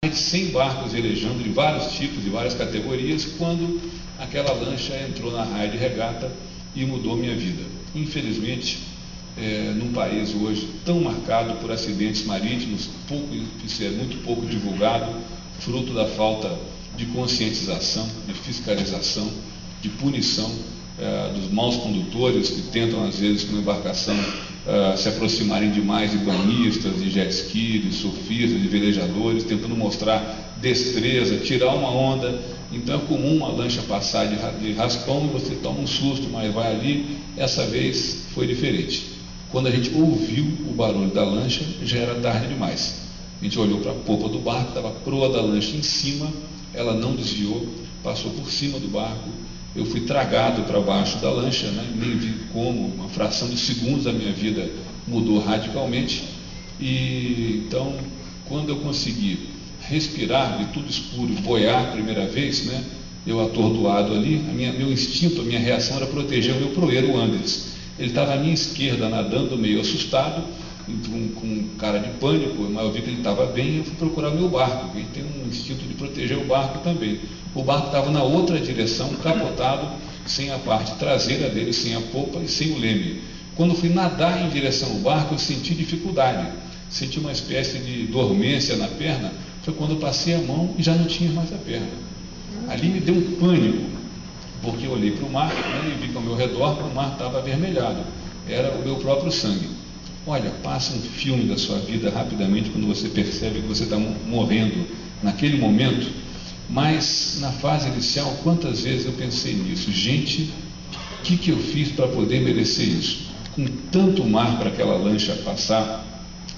de 100 barcos velejando de vários tipos, de várias categorias, quando aquela lancha entrou na raia de regata e mudou minha vida. Infelizmente, num país hoje tão marcado por acidentes marítimos, isso é muito pouco divulgado, fruto da falta de conscientização, de fiscalização, de punição dos maus condutores que tentam, às vezes, com uma embarcação se aproximarem demais de banhistas, de jet ski, de surfistas, de velejadores, tentando mostrar destreza, tirar uma onda. Então é comum uma lancha passar de raspão e você toma um susto, mas vai ali. Essa vez foi diferente. Quando a gente ouviu o barulho da lancha, já era tarde demais. A gente olhou para a popa do barco, estava a proa da lancha em cima, ela não desviou, passou por cima do barco. Eu fui tragado para baixo da lancha, né? Nem vi como, uma fração de segundos a minha vida mudou radicalmente. E então, quando eu consegui respirar, de tudo escuro, boiar a primeira vez, né? Eu atordoado ali, meu instinto, a minha reação era proteger o meu proeiro, o Anderson. Ele estava à minha esquerda, nadando meio assustado, com cara de pânico, mas eu vi que ele estava bem e eu fui procurar o meu barco, ele tem um instinto de proteger o barco também. O barco estava na outra direção, capotado, sem a parte traseira dele, sem a popa e sem o leme. Quando fui nadar em direção ao barco, eu senti dificuldade, senti uma espécie de dormência na perna. Foi quando eu passei a mão e já não tinha mais a perna. Ali me deu um pânico, porque eu olhei para o mar, né, e vi que ao meu redor o mar estava avermelhado, era o meu próprio sangue. Olha, passa um filme da sua vida rapidamente quando você percebe que você está morrendo naquele momento, mas na fase inicial, quantas vezes eu pensei nisso? Gente, o que eu fiz para poder merecer isso? Com tanto mar para aquela lancha passar,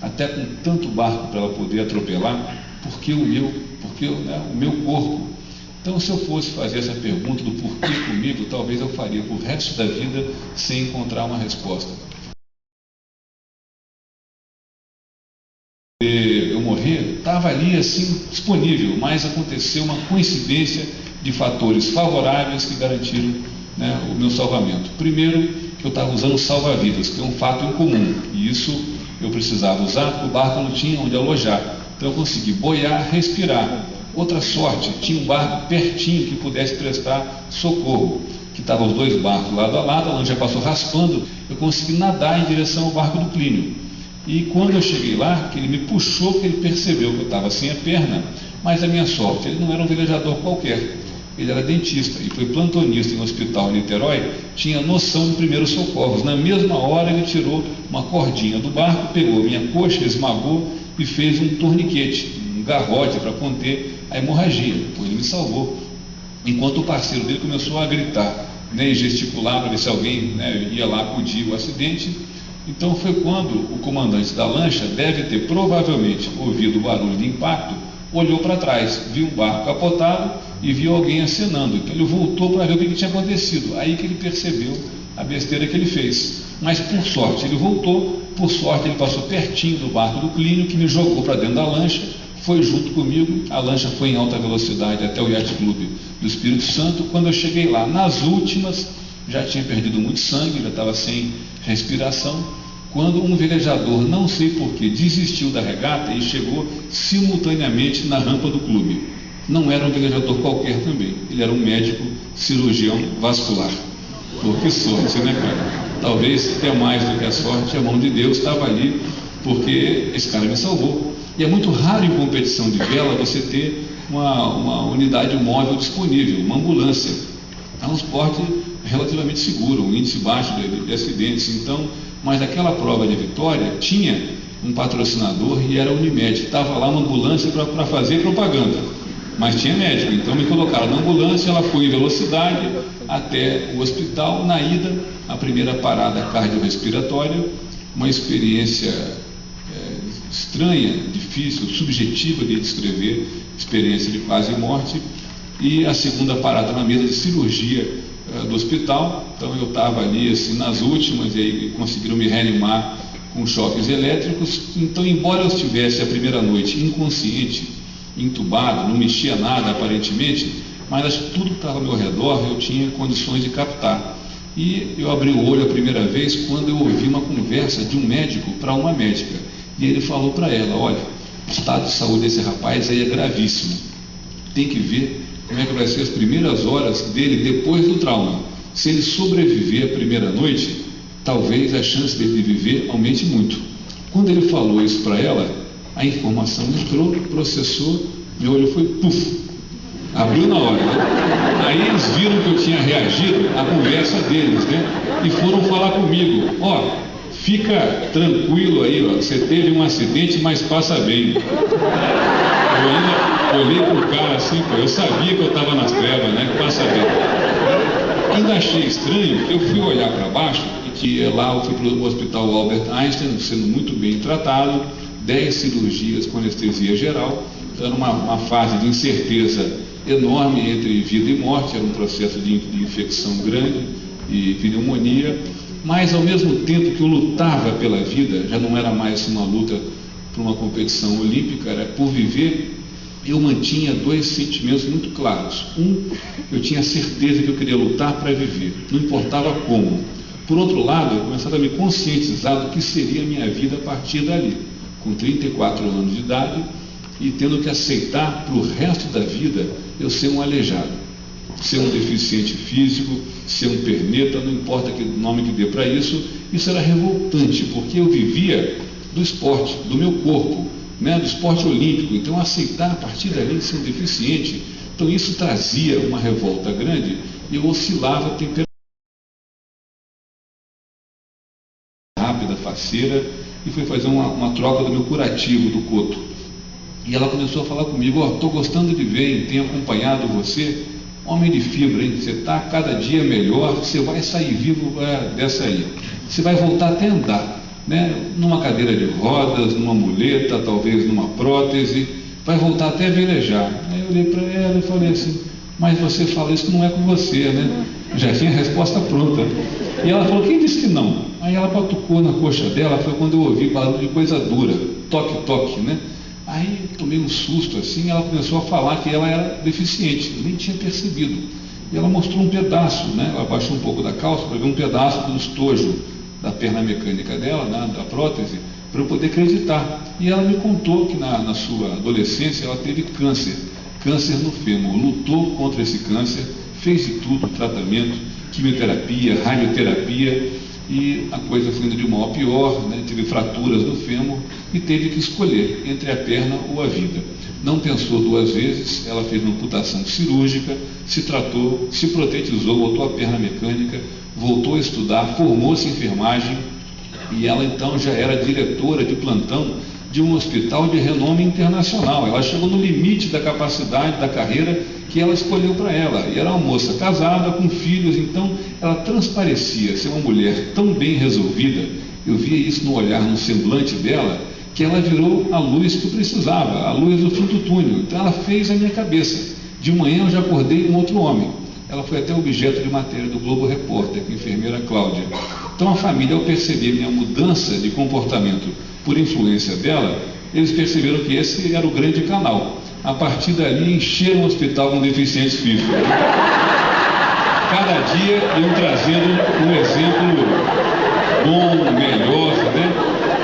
até com tanto barco para ela poder atropelar, porque o meu corpo. Então, se eu fosse fazer essa pergunta do porquê comigo, talvez eu faria o resto da vida sem encontrar uma resposta. Eu morrer, estava ali assim disponível, mas aconteceu uma coincidência de fatores favoráveis que garantiram, né, o meu salvamento. Primeiro, que eu estava usando salva-vidas, que é um fato incomum, e isso eu precisava usar porque o barco não tinha onde alojar. Então eu consegui boiar, respirar. Outra sorte, tinha um barco pertinho que pudesse prestar socorro, que estavam os dois barcos lado a lado, a lancha passou raspando, eu consegui nadar em direção ao barco do Plínio. E quando eu cheguei lá, que ele me puxou, que ele percebeu que eu estava sem a perna, mas a minha sorte, ele não era um velejador qualquer, ele era dentista e foi plantonista em um hospital em Niterói, tinha noção de primeiros socorros. Na mesma hora ele tirou uma cordinha do barco, pegou minha coxa, esmagou e fez um torniquete, um garrote para conter a hemorragia. Depois ele me salvou, enquanto o parceiro dele começou a gritar, né, e gesticular para ver se alguém, né, ia lá acudir o acidente. Então foi quando o comandante da lancha deve ter provavelmente ouvido o barulho de impacto, olhou para trás, viu um barco capotado e viu alguém acenando. Então ele voltou para ver o que tinha acontecido. Aí que ele percebeu a besteira que ele fez. Mas por sorte ele voltou, por sorte ele passou pertinho do barco do Plínio, que me jogou para dentro da lancha, foi junto comigo. A lancha foi em alta velocidade até o Yacht Club do Espírito Santo. Quando eu cheguei lá, nas últimas, já tinha perdido muito sangue, já estava sem respiração, quando um velejador, não sei porquê, desistiu da regata e chegou simultaneamente na rampa do clube. Não era um velejador qualquer também, ele era um médico cirurgião vascular. Pô, que sorte, né, cara? Talvez até mais do que a sorte, a mão de Deus estava ali, porque esse cara me salvou. E é muito raro em competição de vela você ter uma unidade móvel disponível, uma ambulância. É um esporte relativamente seguro, um índice baixo de acidentes. Então, mas naquela prova de vitória tinha um patrocinador e era a Unimed. Estava lá uma ambulância para fazer propaganda, mas tinha médico. Então me colocaram na ambulância, ela foi em velocidade até o hospital. Na ida, a primeira parada cardiorrespiratória, uma experiência estranha, difícil, subjetiva de descrever, experiência de quase morte. E a segunda parada na mesa de cirurgia do hospital. Então eu estava ali assim nas últimas, e aí conseguiram me reanimar com choques elétricos. Então, embora eu estivesse a primeira noite inconsciente, entubado, não mexia nada aparentemente, mas acho que tudo que estava ao meu redor eu tinha condições de captar. E eu abri o olho a primeira vez quando eu ouvi uma conversa de um médico para uma médica, e ele falou para ela: olha, O estado de saúde desse rapaz aí é gravíssimo. Tem que ver como é que vai ser as primeiras horas dele depois do trauma. Se ele sobreviver a primeira noite, talvez a chance dele de viver aumente muito. Quando ele falou isso para ela, a informação entrou, processou, meu olho foi puf, abriu na hora, né? Aí eles viram que eu tinha reagido à conversa deles, né? E foram falar comigo: ó, fica tranquilo aí, ó, você teve um acidente, mas passa bem. Eu ainda olhei pro cara assim, pô, eu sabia que eu estava nas trevas, né? Que passa bem. Ainda achei estranho que eu fui olhar para baixo, e que lá eu fui para o hospital Albert Einstein, sendo muito bem tratado, 10 cirurgias com anestesia geral, era uma fase de incerteza enorme entre vida e morte, era um processo de infecção grande e pneumonia, mas ao mesmo tempo que eu lutava pela vida, já não era mais uma luta para uma competição olímpica, era por viver. Eu mantinha 2 sentimentos muito claros. Eu tinha certeza que eu queria lutar para viver, não importava como. Por outro lado, eu começava a me conscientizar do que seria a minha vida a partir dali, com 34 anos de idade, e tendo que aceitar para o resto da vida eu ser um aleijado, ser um deficiente físico, ser um perneta, não importa que nome que dê para isso. Isso era revoltante, porque eu vivia do esporte, do meu corpo, né, do esporte olímpico. Então aceitar a partir dali ser um deficiente, então isso trazia uma revolta grande, e eu oscilava a temperatura rápida, faceira, e fui fazer uma troca do meu curativo do coto. E ela começou a falar comigo: ó, estou gostando de ver e tenho acompanhado você, homem de fibra, hein? Você está cada dia melhor, você vai sair vivo dessa aí, você vai voltar até a andar, né? Numa cadeira de rodas, numa muleta, talvez numa prótese, vai voltar até a velejar. Aí eu olhei para ela e falei assim: mas você fala isso, não é com você, né? Já tinha a resposta pronta. E ela falou: quem disse que não? Aí ela patucou na coxa dela, foi quando eu ouvi barulho de coisa dura, toque, toque, né? Aí tomei um susto assim, ela começou a falar que ela era deficiente, eu nem tinha percebido. E ela mostrou um pedaço, né? Ela abaixou um pouco da calça para ver um pedaço do estojo da perna mecânica dela, né? Da prótese, para eu poder acreditar. E ela me contou que na sua adolescência ela teve câncer no fêmur, lutou contra esse câncer, fez de tudo, tratamento, quimioterapia, radioterapia, e a coisa foi indo de mal a pior, né? Teve fraturas no fêmur e teve que escolher entre a perna ou a vida. Não pensou 2 vezes, ela fez uma amputação cirúrgica, se tratou, se protetizou, botou a perna mecânica, voltou a estudar, formou-se em enfermagem, e ela então já era diretora de plantão de um hospital de renome internacional. Ela chegou no limite da capacidade da carreira que ela escolheu para ela, e era uma moça casada, com filhos, então ela transparecia ser uma mulher tão bem resolvida. Eu via isso no olhar, no semblante dela, que ela virou a luz que eu precisava, a luz do fim do túnel. Então ela fez a minha cabeça. De manhã eu já acordei um outro homem. Ela foi até objeto de matéria do Globo Repórter, com a enfermeira Cláudia. Então a família, ao perceber minha mudança de comportamento por influência dela, eles perceberam que esse era o grande canal. A partir dali encheram o hospital com deficientes físicos. Cada dia iam trazendo um exemplo bom, melhor, né?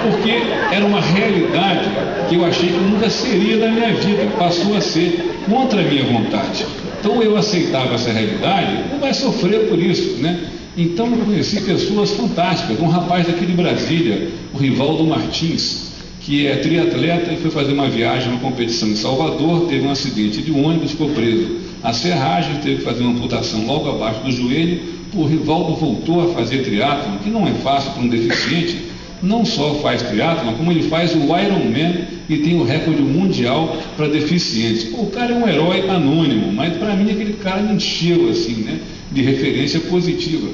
Porque era uma realidade que eu achei que nunca seria da minha vida, passou a ser contra a minha vontade. Então eu aceitava essa realidade, não vai sofrer por isso, né? Então eu conheci pessoas fantásticas, um rapaz daqui de Brasília, o Rivaldo Martins, que é triatleta e foi fazer uma viagem, uma competição em Salvador, teve um acidente de ônibus, ficou preso à serragem, teve que fazer uma amputação logo abaixo do joelho. O Rivaldo voltou a fazer triatlon, que não é fácil para um deficiente. Não só faz triatlon, como ele faz o Ironman e tem o recorde mundial para deficientes. O cara é um herói anônimo, mas para mim aquele cara me encheu assim, né, de referência positiva.